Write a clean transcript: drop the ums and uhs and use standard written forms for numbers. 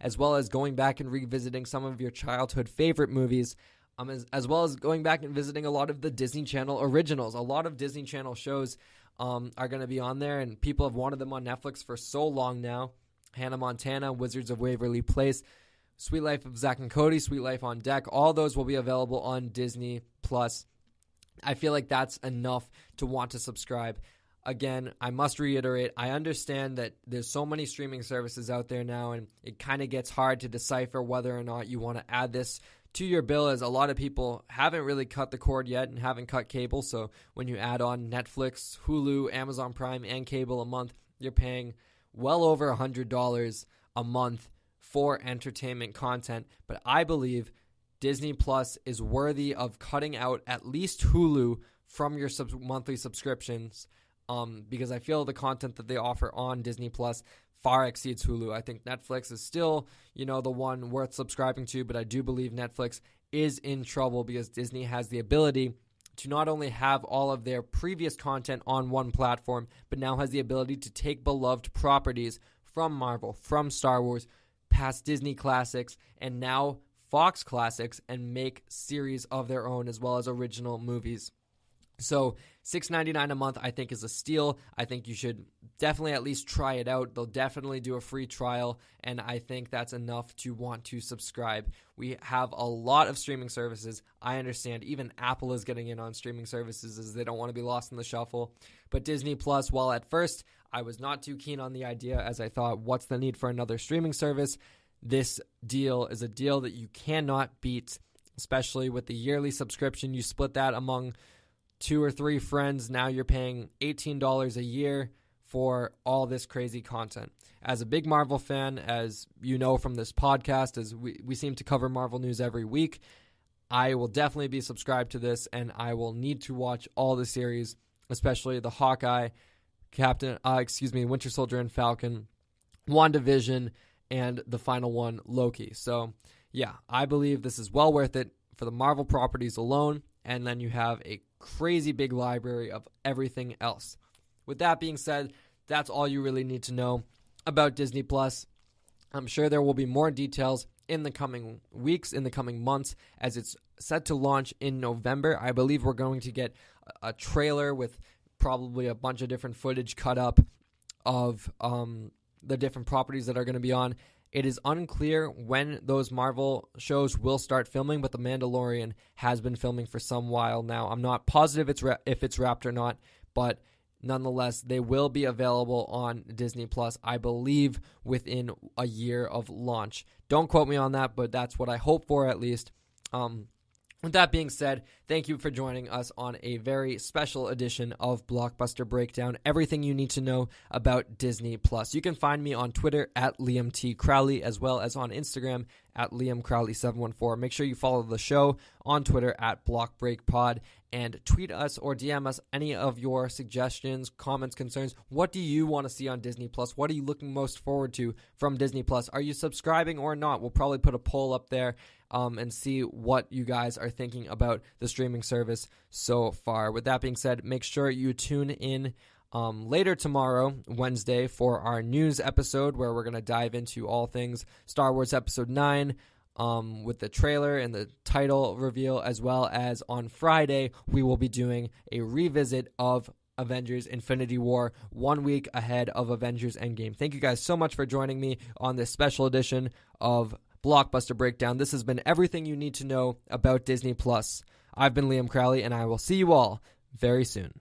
as well as going back and revisiting some of your childhood favorite movies, as well as going back and visiting a lot of the Disney Channel originals. A lot of Disney Channel shows are going to be on there, and people have wanted them on Netflix for so long now. Hannah Montana, Wizards of Waverly Place, Sweet Life of Zack and Cody, Sweet Life on Deck, all those will be available on Disney+. I feel like that's enough to want to subscribe. Again, I must reiterate, I understand that there's so many streaming services out there now, and it kind of gets hard to decipher whether or not you want to add this to your bill, as a lot of people haven't really cut the cord yet and haven't cut cable. So when you add on Netflix, Hulu, Amazon Prime, and cable a month, you're paying well over $100 a month for entertainment content. But I believe Disney Plus is worthy of cutting out at least Hulu from your monthly subscriptions, because I feel the content that they offer on Disney Plus far exceeds Hulu. I think Netflix is still, the one worth subscribing to, but I do believe Netflix is in trouble because Disney has the ability to not only have all of their previous content on one platform, but now has the ability to take beloved properties from Marvel, from Star Wars, past Disney classics, and now Fox classics, and make series of their own as well as original movies. So $6.99 a month I think is a steal. I think you should definitely at least try it out. They'll definitely do a free trial, and I think that's enough to want to subscribe. We have a lot of streaming services. I understand even Apple is getting in on streaming services as they don't want to be lost in the shuffle. But Disney Plus, while at first I was not too keen on the idea, as I thought, what's the need for another streaming service? This deal is a deal that you cannot beat, especially with the yearly subscription. You split that among 2 or 3 friends. Now you're paying $18 a year for all this crazy content. As a big Marvel fan, as you know from this podcast, as we seem to cover Marvel news every week, I will definitely be subscribed to this, and I will need to watch all the series, especially the Hawkeye, Winter Soldier and Falcon, WandaVision, and the final one, Loki. So, yeah, I believe this is well worth it for the Marvel properties alone, and then you have a crazy big library of everything else. With that being said, that's all you really need to know about Disney Plus. I'm sure there will be more details in the coming weeks, in the coming months, as it's set to launch in November. I believe we're going to get a trailer with probably a bunch of different footage cut up of the different properties that are going to be on. It is unclear when those Marvel shows will start filming, but The Mandalorian has been filming for some while now. I'm not positive if it's wrapped or not, but nonetheless, they will be available on Disney Plus, I believe, within a year of launch. Don't quote me on that, but that's what I hope for at least. With that being said, thank you for joining us on a very special edition of Blockbuster Breakdown. Everything you need to know about Disney Plus. You can find me on Twitter at Liam T. Crowley, as well as on Instagram at Liam Crowley714. Make sure you follow the show on Twitter at BlockBreakPod, and tweet us or DM us any of your suggestions, comments, concerns. What do you want to see on Disney Plus? What are you looking most forward to from Disney Plus? Are you subscribing or not? We'll probably put a poll up there and see what you guys are thinking about the streaming service so far. With that being said, make sure you tune in later tomorrow, Wednesday, for our news episode where we're going to dive into all things Star Wars Episode 9 with the trailer and the title reveal, as well as on Friday, we will be doing a revisit of Avengers Infinity War 1 week ahead of Avengers Endgame. Thank you guys so much for joining me on this special edition of Blockbuster Breakdown. This has been everything you need to know about Disney Plus. I've been Liam Crowley, and I will see you all very soon.